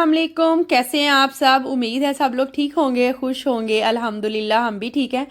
अस्सलाम वालेकुम। कैसे हैं आप सब? उम्मीद है सब लोग ठीक होंगे, खुश होंगे। अल्हम्दुलिल्लाह हम भी ठीक हैं।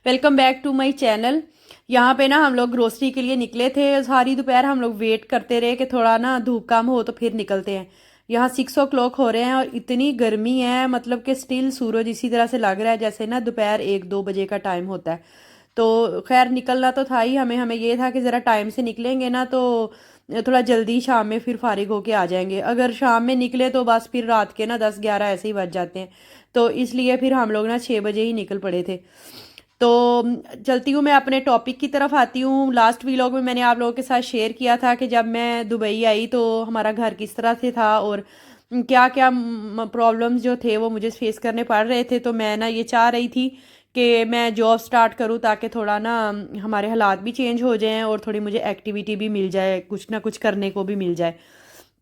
Welcome back to my channel. यहाँ पे ना हम लोग ग्रोसरी के लिए निकले थे। सारी दोपहर हम लोग वेट करते रहे कि थोड़ा ना धूप कम हो तो फिर निकलते हैं। यहाँ 6 o'clock हो रहे हैं और इतनी गर्मी है, मतलब कि स्टिल सूरज इसी तरह से लग रहा है जैसे ना दोपहर 1-2 बजे का टाइम होता है। तो खैर निकलना तो था ही, हमें हमें ये था कि ज़रा टाइम से निकलेंगे ना तो थोड़ा जल्दी शाम में फिर फारिग होके आ जाएंगे। अगर शाम में निकले तो बस फिर रात के ना 10-11 ऐसे ही बज जाते हैं। तो इसलिए फिर हम लोग ना 6 बजे ही निकल पड़े थे। तो चलती हूँ मैं अपने टॉपिक की तरफ आती हूँ। लास्ट व्लॉग में मैंने आप लोगों के साथ शेयर किया था कि जब मैं दुबई आई तो हमारा घर किस तरह से था और क्या क्या प्रॉब्लम्स जो थे वो मुझे फेस करने पड़ रहे थे। तो मैं ना ये चाह रही थी कि मैं जॉब स्टार्ट करूँ ताकि थोड़ा ना हमारे हालात भी चेंज हो जाएं और थोड़ी मुझे एक्टिविटी भी मिल जाए, कुछ ना कुछ करने को भी मिल जाए।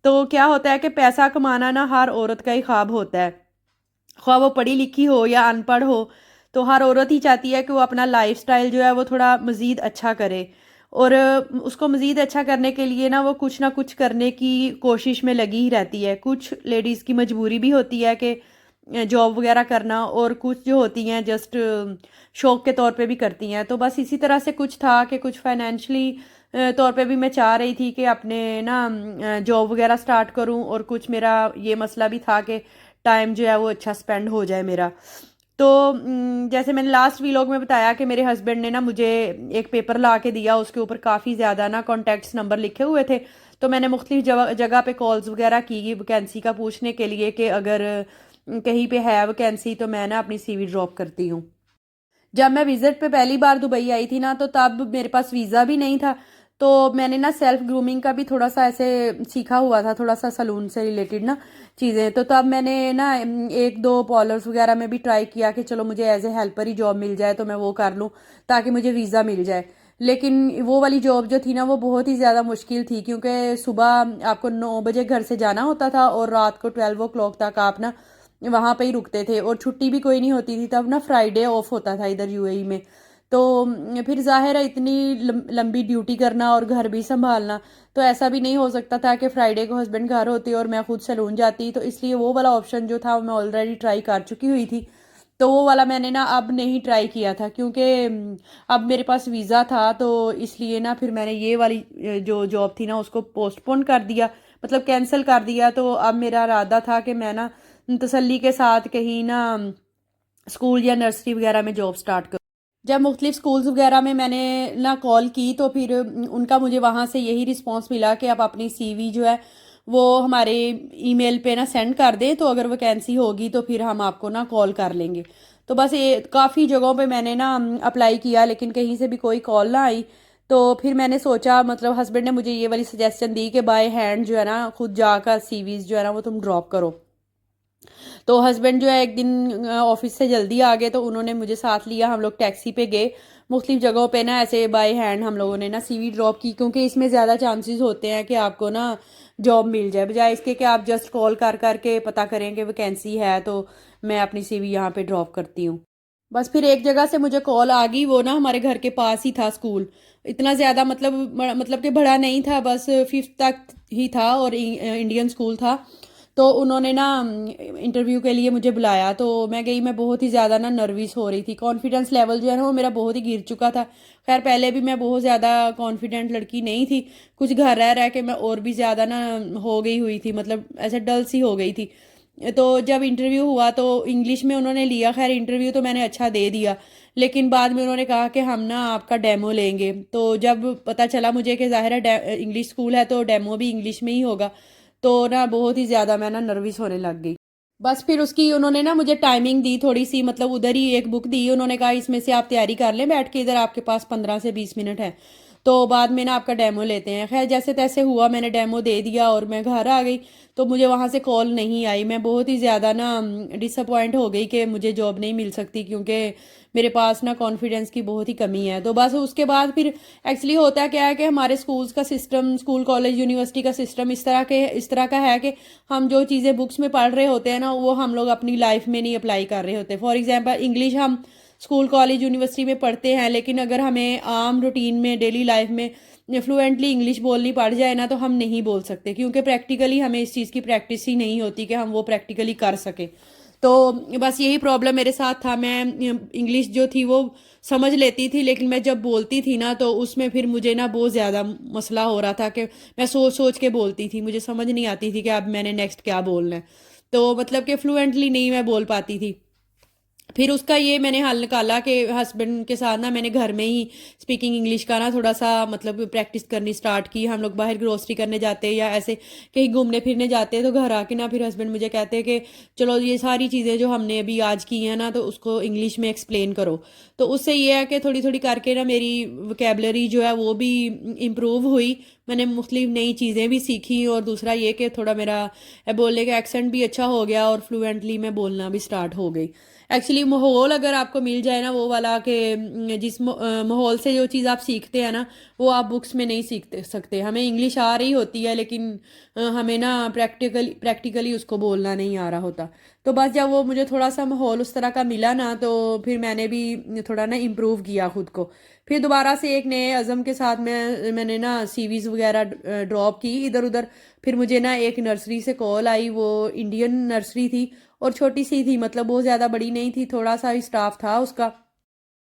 तो क्या होता है कि पैसा कमाना ना हर औरत का ही ख्वाब होता है, ख्वाह वो पढ़ी लिखी हो या अनपढ़ हो। तो हर औरत ही चाहती है कि वो अपना लाइफस्टाइल जो है वो थोड़ा मज़ीद अच्छा करे। और उसको मज़ीद अच्छा करने के लिए ना कुछ करने की कोशिश में लगी ही रहती है। कुछ लेडीज़ की मजबूरी भी होती है कि जॉब वगैरह करना, और कुछ जो होती हैं जस्ट शौक के तौर पे भी करती हैं। तो बस इसी तरह से कुछ था कि कुछ फाइनेंशली तौर पे भी मैं चाह रही थी कि अपने ना जॉब वगैरह स्टार्ट करूं, और कुछ मेरा ये मसला भी था कि टाइम जो है वो अच्छा स्पेंड हो जाए मेरा। तो जैसे मैंने लास्ट व्लॉग में बताया कि मेरे हस्बैंड ने ना मुझे एक पेपर ला के दिया, उसके ऊपर काफ़ी ज़्यादा ना कॉन्टैक्ट्स नंबर लिखे हुए थे। तो मैंने मुख्तलिफ जगह पे कॉल्स वगैरह की वैकेंसी का पूछने के लिए कि अगर कहीं पे है वैकेंसी तो मैं ना अपनी सीवी ड्रॉप करती हूँ। जब मैं विजिट पे पहली बार दुबई आई थी ना तो तब मेरे पास वीज़ा भी नहीं था। तो मैंने ना सेल्फ ग्रूमिंग का भी थोड़ा सा ऐसे सीखा हुआ था, थोड़ा सा सलून से रिलेटेड ना चीज़ें। तो तब मैंने ना एक दो पार्लर्स वगैरह में भी ट्राई किया कि चलो मुझे एज ए हेल्पर ही जॉब मिल जाए तो मैं वो कर लूँ ताकि मुझे वीज़ा मिल जाए। लेकिन वो वाली जॉब जो थी ना वो बहुत ही ज़्यादा मुश्किल थी, क्योंकि सुबह आपको 9 बजे घर से जाना होता था और रात को 12 o'clock तक आप ना वहाँ पे ही रुकते थे, और छुट्टी भी कोई नहीं होती थी तब ना, फ्राइडे ऑफ होता था इधर यूएई में। तो फिर जाहिर है इतनी लंबी ड्यूटी करना और घर भी संभालना, तो ऐसा भी नहीं हो सकता था कि फ्राइडे को हस्बैंड घर होते और मैं खुद सैलून जाती। तो इसलिए वो वाला ऑप्शन जो था मैं ऑलरेडी ट्राई कर चुकी हुई थी। तो वो वाला मैंने ना अब नहीं ट्राई किया था, क्योंकि अब मेरे पास वीज़ा था। तो इसलिए ना फिर मैंने ये वाली जो जॉब थी ना उसको पोस्टपोन कर दिया, मतलब कैंसिल कर दिया। तो अब मेरा इरादा था कि मैं ना तसल्ली के साथ कहीं ना स्कूल या नर्सरी वगैरह में जॉब स्टार्ट करूँ। जब मुख्तलिफ स्कूल्स वगैरह में मैंने ना कॉल की तो फिर उनका मुझे वहाँ से यही रिस्पांस मिला कि आप अपनी सीवी जो है वो हमारे ईमेल पे ना सेंड कर दें, तो अगर वैकेंसी होगी तो फिर हम आपको ना कॉल कर लेंगे। तो बस ये काफ़ी जगहों पे मैंने ना अप्लाई किया लेकिन कहीं से भी कोई कॉल ना आई। तो फिर मैंने सोचा, मतलब हस्बैंड ने मुझे ये वाली सजेशन दी कि बाय हैंड जो है ना खुद जाकर सीवीज जो है ना वो तुम ड्रॉप करो। तो हस्बैंड जो है एक दिन ऑफिस से जल्दी आ गए तो उन्होंने मुझे साथ लिया, हम लोग टैक्सी पे गए। मुख्तलिफ जगहों पे ना ऐसे बाय हैंड हम लोगों ने ना सीवी ड्रॉप की, क्योंकि इसमें ज़्यादा चांसेस होते हैं कि आपको ना जॉब मिल जाए, बजाय इसके कि आप जस्ट कॉल कर करके पता करें कि वैकेंसी है। तो मैं अपनी सीवी यहाँ पे ड्रॉप करती हूँ। बस फिर एक जगह से मुझे कॉल आ गई, वो ना हमारे घर के पास ही था स्कूल। इतना ज़्यादा मतलब कि बड़ा नहीं था, बस फिफ्थ तक ही था और इंडियन स्कूल था। तो उन्होंने ना इंटरव्यू के लिए मुझे बुलाया, तो मैं गई। मैं बहुत ही ज़्यादा ना नर्वस हो रही थी, कॉन्फिडेंस लेवल जो है ना वो मेरा बहुत ही गिर चुका था। खैर पहले भी मैं बहुत ज़्यादा कॉन्फिडेंट लड़की नहीं थी, कुछ घर रह रह के मैं और भी ज़्यादा ना हो गई हुई थी, मतलब ऐसे डल सी हो गई थी। तो जब इंटरव्यू हुआ तो इंग्लिश में उन्होंने लिया। खैर इंटरव्यू तो मैंने अच्छा दे दिया, लेकिन बाद में उन्होंने कहा कि हम ना आपका डेमो लेंगे। तो जब पता चला मुझे कि ज़ाहिर है इंग्लिश स्कूल है तो डेमो भी इंग्लिश में ही होगा, तो ना बहुत ही ज़्यादा मैं ना नर्वस होने लग गई। बस फिर उसकी उन्होंने ना मुझे टाइमिंग दी थोड़ी सी, मतलब उधर ही एक बुक दी, उन्होंने कहा इसमें से आप तैयारी कर लें बैठ के, इधर आपके पास 15 से 20 मिनट है, तो बाद में ना आपका डेमो लेते हैं। खैर जैसे तैसे हुआ, मैंने डेमो दे दिया और मैं घर आ गई। तो मुझे वहाँ से कॉल नहीं आई। मैं बहुत ही ज़्यादा ना डिसअपॉइंट हो गई कि मुझे जॉब नहीं मिल सकती, क्योंकि मेरे पास ना कॉन्फिडेंस की बहुत ही कमी है। तो बस उसके बाद फिर एक्चुअली होता क्या है कि हमारे स्कूल्स का सिस्टम, स्कूल कॉलेज यूनिवर्सिटी का सिस्टम इस तरह का है कि हम जो चीज़ें बुक्स में पढ़ रहे होते हैं ना वो हम लोग अपनी लाइफ में नहीं अप्लाई कर रहे होते। फॉर एग्जांपल इंग्लिश हम स्कूल कॉलेज यूनिवर्सिटी में पढ़ते हैं, लेकिन अगर हमें आम रूटीन में डेली लाइफ में फ्लुएंटली इंग्लिश बोलनी पड़ जाए ना तो हम नहीं बोल सकते, क्योंकि प्रैक्टिकली हमें इस चीज़ की प्रैक्टिस ही नहीं होती कि हम वो प्रैक्टिकली कर सकें। तो बस यही प्रॉब्लम मेरे साथ था। मैं इंग्लिश जो थी वो समझ लेती थी, लेकिन मैं जब बोलती थी ना तो उसमें फिर मुझे ना बहुत ज़्यादा मसला हो रहा था कि मैं सोच सोच के बोलती थी, मुझे समझ नहीं आती थी कि अब मैंने नेक्स्ट क्या बोलना है। तो मतलब कि फ्लुएंटली नहीं मैं बोल पाती थी। फिर उसका ये मैंने हल निकाला कि हस्बैंड के साथ ना मैंने घर में ही स्पीकिंग इंग्लिश का ना थोड़ा सा मतलब प्रैक्टिस करनी स्टार्ट की। हम लोग बाहर ग्रोसरी करने जाते हैं या ऐसे कहीं घूमने फिरने जाते हैं तो घर आके ना फिर हस्बैंड मुझे कहते हैं कि चलो ये सारी चीज़ें जो हमने अभी आज की हैं ना तो उसको इंग्लिश में एक्सप्लेन करो। तो उससे ये है कि थोड़ी थोड़ी करके ना मेरी वोकेबलरी जो है वो भी इम्प्रूव हुई। मैंने मुख्तलिफ नई चीज़ें भी सीखी, और दूसरा ये कि थोड़ा मेरा बोलने का एक्सेंट भी अच्छा हो गया और फ्लुएंटली मैं बोलना भी स्टार्ट हो गई। एक्चुअली माहौल अगर आपको मिल जाए ना वो वाला कि जिस माहौल से जो चीज़ आप सीखते हैं ना वो आप बुक्स में नहीं सीख सकते। हमें इंग्लिश आ रही होती है लेकिन हमें ना प्रैक्टिकली उसको बोलना नहीं आ रहा होता। तो बस जब वो मुझे थोड़ा सा माहौल उस तरह का मिला ना तो फिर मैंने भी थोड़ा ना इम्प्रूव किया खुद को। फिर दोबारा से एक नए अज़म के साथ मैंने ना सीवीज़ वगैरह ड्रॉप की इधर उधर। फिर मुझे ना एक नर्सरी से कॉल आई, वो इंडियन नर्सरी थी और छोटी सी थी, मतलब बहुत ज़्यादा बड़ी नहीं थी, थोड़ा सा ही स्टाफ था उसका।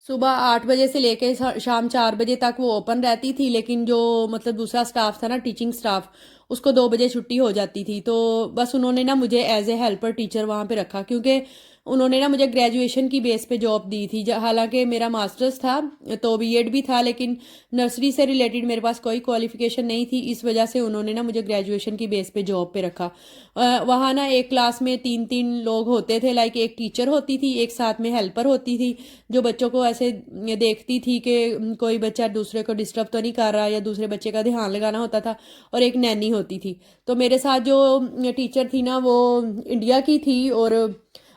सुबह 8 बजे से लेके शाम 4 बजे तक वो ओपन रहती थी, लेकिन जो मतलब दूसरा स्टाफ था ना टीचिंग स्टाफ, उसको 2 बजे छुट्टी हो जाती थी। तो बस उन्होंने ना मुझे एज ए हेल्पर टीचर वहाँ पे रखा, क्योंकि उन्होंने ना मुझे ग्रेजुएशन की बेस पे जॉब दी थी। हालांकि मेरा मास्टर्स था तो बीएड भी था, लेकिन नर्सरी से रिलेटेड मेरे पास कोई क्वालिफिकेशन नहीं थी, इस वजह से उन्होंने ना मुझे ग्रेजुएशन की बेस पे जॉब पे रखा। वहाँ ना एक क्लास में 3-3 लोग होते थे, लाइक एक टीचर होती थी, एक साथ में हेल्पर होती थी जो बच्चों को ऐसे देखती थी कि कोई बच्चा दूसरे को डिस्टर्ब तो नहीं कर रहा या दूसरे बच्चे का ध्यान लगाना होता था, और एक नैनी होती थी। तो मेरे साथ जो टीचर थी ना वो इंडिया की थी और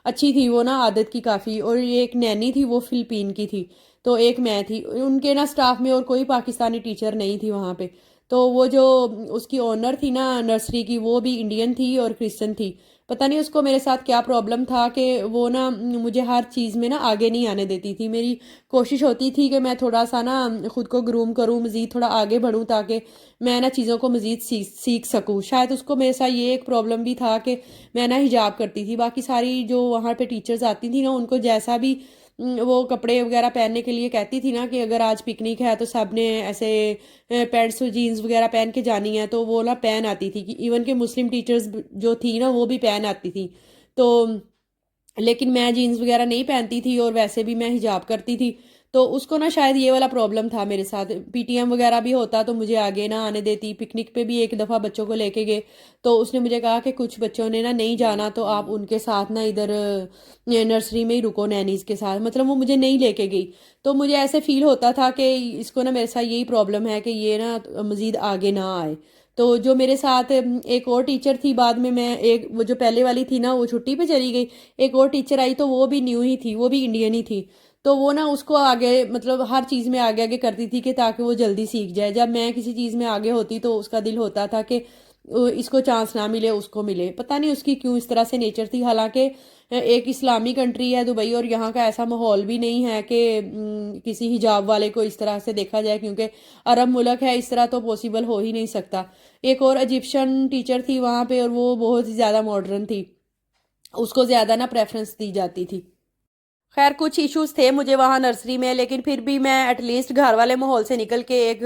अच्छी थी वो ना, आदत की काफ़ी, और ये एक नैनी थी वो फिलिपीन की थी। तो एक मैं थी उनके ना स्टाफ में, और कोई पाकिस्तानी टीचर नहीं थी वहाँ पे। तो वो जो उसकी ओनर थी ना नर्सरी की, वो भी इंडियन थी और क्रिश्चियन थी। पता नहीं उसको मेरे साथ क्या प्रॉब्लम था कि वो ना मुझे हर चीज़ में ना आगे नहीं आने देती थी। मेरी कोशिश होती थी कि मैं थोड़ा सा ना खुद को ग्रूम करूँ, मज़ीद थोड़ा आगे बढ़ूँ ताकि मैं ना चीज़ों को मज़ीद सीख सकूँ। शायद उसको मेरे साथ ये एक प्रॉब्लम भी था कि मैं ना हिजाब करती थी। बाकी सारी जो वहाँ पे टीचर्स आती थी ना उनको जैसा भी वो कपड़े वगैरह पहनने के लिए कहती थी ना कि अगर आज पिकनिक है तो सब ने ऐसे पैंट्स जीन्स वगैरह पहन के जानी है, तो वो ना पहन आती थी। कि इवन के मुस्लिम टीचर्स जो थी ना वो भी पहन आती थी। तो लेकिन मैं जीन्स वगैरह नहीं पहनती थी और वैसे भी मैं हिजाब करती थी। तो उसको ना शायद ये वाला प्रॉब्लम था मेरे साथ। पीटीएम वगैरह भी होता तो मुझे आगे ना आने देती। पिकनिक पे भी एक दफ़ा बच्चों को लेके गए तो उसने मुझे कहा कि कुछ बच्चों ने ना नहीं जाना तो आप उनके साथ ना इधर नर्सरी में ही रुको नैनीज के साथ, मतलब वो मुझे नहीं लेके गई। तो मुझे ऐसे फील होता था कि इसको ना मेरे साथ यही प्रॉब्लम है कि ये ना मज़ीद आगे ना आए। तो जो मेरे साथ एक और टीचर थी, बाद में मैं एक वो जो पहले वाली थी ना वो छुट्टी पे चली गई, एक और टीचर आई तो वो भी न्यू ही थी, वो भी इंडियन ही थी। तो वो ना उसको आगे मतलब हर चीज़ में आगे आगे करती थी कि ताकि वो जल्दी सीख जाए। जब मैं किसी चीज़ में आगे होती तो उसका दिल होता था कि इसको चांस ना मिले उसको मिले। पता नहीं उसकी क्यों इस तरह से नेचर थी। हालांकि एक इस्लामी कंट्री है दुबई और यहाँ का ऐसा माहौल भी नहीं है कि किसी हिजाब वाले को इस तरह से देखा जाए, क्योंकि अरब मुल्क है, इस तरह तो पॉसिबल हो ही नहीं सकता। एक और इजिप्शियन टीचर थी वहाँ पे और वो बहुत ही ज़्यादा मॉडर्न थी, उसको ज़्यादा ना प्रेफरेंस दी जाती थी। खैर कुछ इश्यूज थे मुझे वहाँ नर्सरी में, लेकिन फिर भी मैं एटलीस्ट घर वाले माहौल से निकल के एक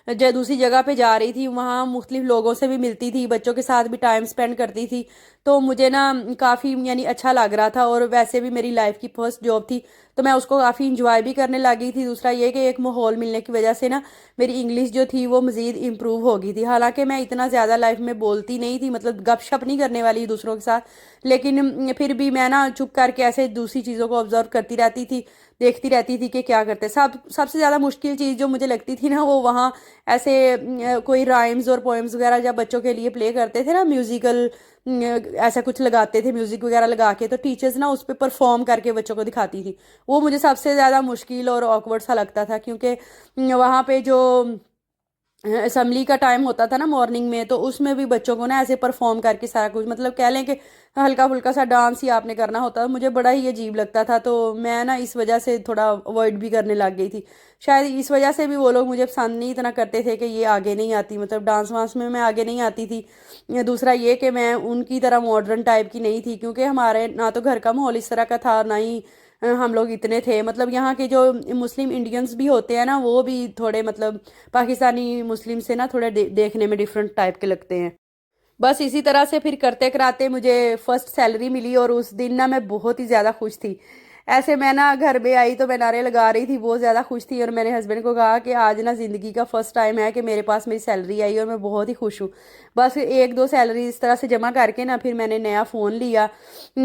जो दूसरी जगह पे जा रही थी, वहाँ मुख्तलिफ लोगों से भी मिलती थी, बच्चों के साथ भी टाइम स्पेंड करती थी। तो मुझे ना काफ़ी यानी अच्छा लग रहा था, और वैसे भी मेरी लाइफ की फर्स्ट जॉब थी तो मैं उसको काफ़ी इंजॉय भी करने लगी थी। दूसरा ये कि एक माहौल मिलने की वजह से ना मेरी इंग्लिश जो थी वो मज़ीद इम्प्रूव हो गई थी। हालांकि मैं इतना ज़्यादा लाइफ में बोलती नहीं थी, मतलब गपशप नहीं करने वाली दूसरों के साथ, लेकिन फिर भी मैं ना चुप करके ऐसे दूसरी चीज़ों को ऑब्जर्व करती रहती थी, देखती रहती थी कि क्या करते सबसे ज़्यादा मुश्किल चीज़ जो मुझे लगती थी ना वो वहाँ ऐसे कोई राइम्स और पोएम्स वगैरह जब बच्चों के लिए प्ले करते थे ना, म्यूजिकल ऐसा कुछ लगाते थे म्यूजिक वगैरह लगा के, तो टीचर्स ना उस पर परफॉर्म करके बच्चों को दिखाती थी। वो मुझे सबसे ज़्यादा मुश्किल और ऑकवर्ड सा लगता था, क्योंकि वहाँ पे जो असम्बली का टाइम होता था ना मॉर्निंग में, तो उसमें भी बच्चों को ना ऐसे परफॉर्म करके सारा कुछ, मतलब कह लें कि हल्का फुल्का सा डांस ही आपने करना होता था। मुझे बड़ा ही अजीब लगता था, तो मैं ना इस वजह से थोड़ा अवॉइड भी करने लग गई थी। शायद इस वजह से भी वो लोग मुझे पसंद नहीं इतना करते थे कि ये आगे नहीं आती, मतलब डांस वांस में मैं आगे नहीं आती थी। दूसरा ये कि मैं उनकी तरह मॉडर्न टाइप की नहीं थी, क्योंकि हमारे ना तो घर का माहौल इस तरह का था, ना ही हम लोग इतने थे। मतलब यहाँ के जो मुस्लिम इंडियंस भी होते हैं ना, वो भी थोड़े मतलब पाकिस्तानी मुस्लिम से ना थोड़ा देखने में डिफरेंट टाइप के लगते हैं। बस इसी तरह से फिर करते कराते मुझे फर्स्ट सैलरी मिली, और उस दिन ना मैं बहुत ही ज़्यादा खुश थी। ऐसे मैं ना घर में आई तो मैं नारे लगा रही थी, बहुत ज़्यादा खुश थी। और मैंने हस्बैंड को कहा कि आज ना ज़िंदगी का फर्स्ट टाइम है कि मेरे पास मेरी सैलरी आई, और मैं बहुत ही खुश हूँ। बस एक दो सैलरी इस तरह से जमा करके ना फिर मैंने नया फ़ोन लिया।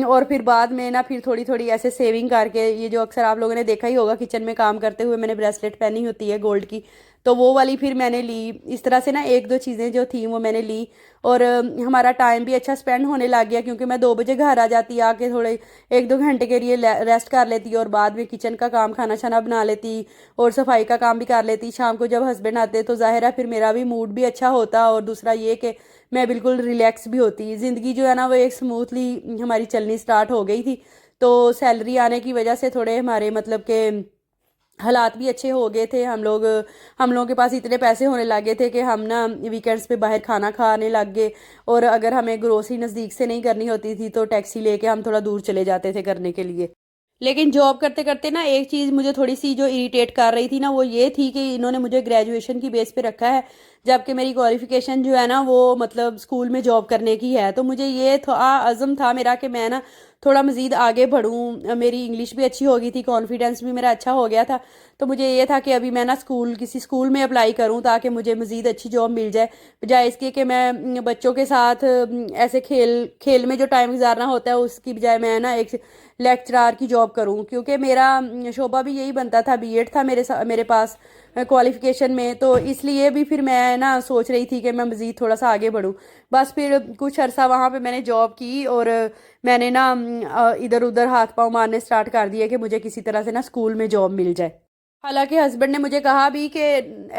और फिर बाद में ना फिर थोड़ी थोड़ी ऐसे सेविंग करके, ये जो अक्सर आप लोगों ने देखा ही होगा किचन में काम करते हुए, मैंने ब्रेसलेट पहनी होती है गोल्ड की, तो वो वाली फिर मैंने ली। इस तरह से ना एक दो चीज़ें जो थी वो मैंने ली। और हमारा टाइम भी अच्छा स्पेंड होने लग गया, क्योंकि मैं 2 बजे घर आ जाती, आके थोड़े एक दो घंटे के लिए रेस्ट कर लेती, और बाद में किचन का काम खाना छाना बना लेती, और सफाई का काम भी कर लेती। शाम को जब हस्बैंड आते तो जाहिर है फिर मेरा भी मूड भी अच्छा होता, और दूसरा ये कि मैं बिल्कुल रिलैक्स भी होती। ज़िंदगी जो है ना वो एक स्मूथली हमारी चलनी स्टार्ट हो गई थी। तो सैलरी आने की वजह से थोड़े हमारे मतलब के हालात भी अच्छे हो गए थे। हम लोगों के पास इतने पैसे होने लगे थे कि हम ना वीकेंड्स पे बाहर खाना खाने लग गए। और अगर हमें ग्रोसरी नज़दीक से नहीं करनी होती थी तो टैक्सी लेके हम थोड़ा दूर चले जाते थे करने के लिए। लेकिन जॉब करते करते ना एक चीज़ मुझे थोड़ी सी जो इरिटेट कर रही थी ना, वो ये थी कि इन्होंने मुझे ग्रेजुएशन की बेस पे रखा है, जबकि मेरी क्वालिफिकेशन जो है ना वो मतलब स्कूल में जॉब करने की है। तो मुझे ये था अज़म था मेरा कि मैं ना थोड़ा मज़ीद आगे बढ़ूँ। मेरी इंग्लिश भी अच्छी हो गई थी, कॉन्फिडेंस भी मेरा अच्छा हो गया था। तो मुझे ये था कि अभी मैं ना किसी स्कूल में अप्लाई करूँ ताकि मुझे मज़ीद अच्छी जॉब मिल जाए, बजाय इसके कि मैं बच्चों के साथ ऐसे खेल खेल में जो टाइम गुजारना होता है उसकी बजाय मैं ना एक लेक्चरार की जॉब करूं। क्योंकि मेरा शोबा भी यही बनता था, बीएड था मेरे पास क्वालिफिकेशन में। तो इसलिए भी फिर मैं ना सोच रही थी कि मैं मज़ीद थोड़ा सा आगे बढ़ूं। बस फिर कुछ अरसा वहाँ पे मैंने जॉब की, और मैंने ना इधर उधर हाथ पाँव मारने स्टार्ट कर दिए कि मुझे किसी तरह से ना स्कूल में जॉब मिल जाए। हालांकि हस्बैंड ने मुझे कहा भी कि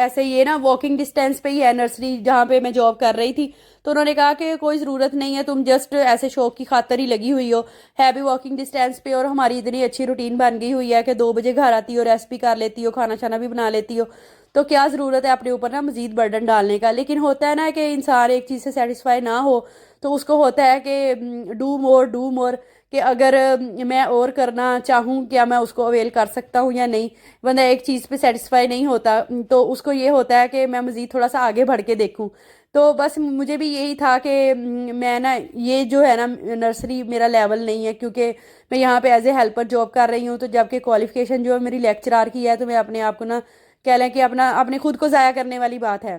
ऐसे ये ना वॉकिंग डिस्टेंस पे ही है नर्सरी जहाँ पे मैं जॉब कर रही थी। तो उन्होंने कहा कि कोई ज़रूरत नहीं है, तुम जस्ट ऐसे शौक की खातर ही लगी हुई हो, है भी वॉकिंग डिस्टेंस पे। और हमारी इतनी अच्छी रूटीन बन गई हुई है कि 2 बजे घर आती हो, रेस्ट भी कर लेती हो, खाना छाना भी बना लेती हो। तो क्या ज़रूरत है अपने ऊपर ना मज़ीद बर्डन डालने का। लेकिन होता है ना कि इंसान एक चीज़ से सेटिस्फाई ना हो, तो उसको होता है कि डू मोर, कि अगर मैं और करना चाहूँ क्या मैं उसको अवेल कर सकता हूँ या नहीं। बंदा एक चीज़ पे सेटिस्फाई नहीं होता, तो उसको ये होता है कि मैं मज़ीद थोड़ा सा आगे बढ़ के देखूँ। तो बस मुझे भी यही था कि मैं ना ये जो है ना नर्सरी मेरा लेवल नहीं है, क्योंकि मैं यहाँ पे एज ए हेल्पर जॉब कर रही हूँ। तो जबकि क्वालिफिकेशन जो है मेरी लेक्चरार की है, तो मैं अपने आप को ना कह लें कि अपने खुद को ज़ाया करने वाली बात है।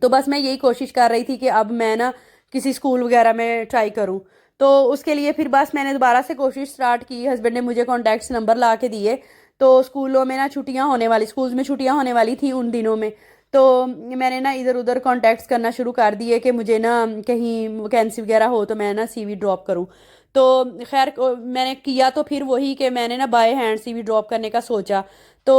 तो बस मैं यही कोशिश कर रही थी कि अब मैं ना किसी स्कूल वगैरह में ट्राई करूँ। तो उसके लिए फिर बस मैंने दोबारा से कोशिश स्टार्ट की। हस्बैंड ने मुझे कॉन्टैक्ट्स नंबर ला के दिए। तो स्कूलों में ना स्कूल्स में छुट्टियां होने वाली थी उन दिनों में। तो मैंने ना इधर उधर कॉन्टैक्ट्स करना शुरू कर दिए कि मुझे ना कहीं वैकेंसी वगैरह हो तो मैं ना सीवी ड्रॉप करूँ। तो खैर मैंने किया तो फिर वही कि मैंने ना बाय हैंड सीवी ड्रॉप करने का सोचा। तो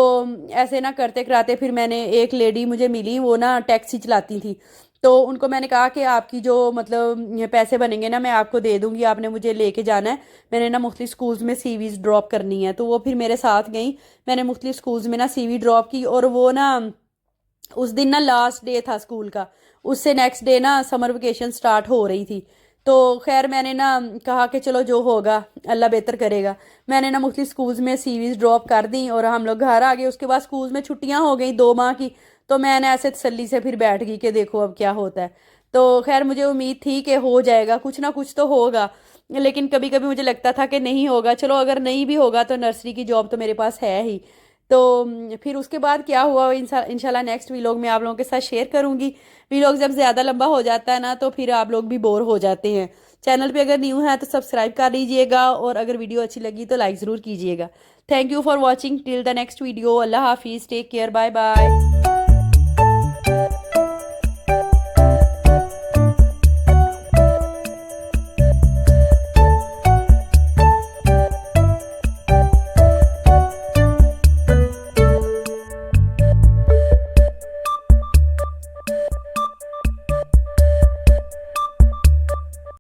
ऐसे ना करते कराते फिर मैंने एक लेडी मुझे मिली, वो ना टैक्सी चलाती थी। तो उनको मैंने कहा कि आपकी जो मतलब ये पैसे बनेंगे ना मैं आपको दे दूंगी, आपने मुझे लेके जाना है। मैंने ना मुख्तलिफ स्कूल्स में सीवीज ड्रॉप करनी है। तो वो फिर मेरे साथ गई। मैंने मुख्तलिफ स्कूल्स में ना सीवी ड्रॉप की, और वो ना उस दिन ना लास्ट डे था स्कूल का। उससे नेक्स्ट डे ना समर वेकेशन स्टार्ट हो रही थी। तो खैर मैंने ना कहा कि चलो जो होगा अल्लाह बेहतर करेगा। मैंने ना मुख्तलिफ स्कूल्स में सीवीज ड्रॉप कर दी, और हम लोग घर आ गए। उसके बाद स्कूल्स में छुट्टियां हो गई 2 माह की। तो मैंने ऐसे तसल्ली से फिर बैठ गई कि देखो अब क्या होता है। तो खैर मुझे उम्मीद थी कि हो जाएगा, कुछ ना कुछ तो होगा। लेकिन कभी कभी मुझे लगता था कि नहीं होगा। चलो अगर नहीं भी होगा तो नर्सरी की जॉब तो मेरे पास है ही। तो फिर उसके बाद क्या हुआ इंशाल्लाह नेक्स्ट वीलॉग में आप लोगों के साथ शेयर करूंगी। वीलॉग जब ज़्यादा लंबा हो जाता है ना तो फिर आप लोग भी बोर हो जाते हैं। चैनल पे अगर न्यू है तो सब्सक्राइब कर लीजिएगा, और अगर वीडियो अच्छी लगी तो लाइक ज़रूर कीजिएगा। Thank you for watching till the next video. अल्लाह हाफिज़, टेक केयर, बाय बाय।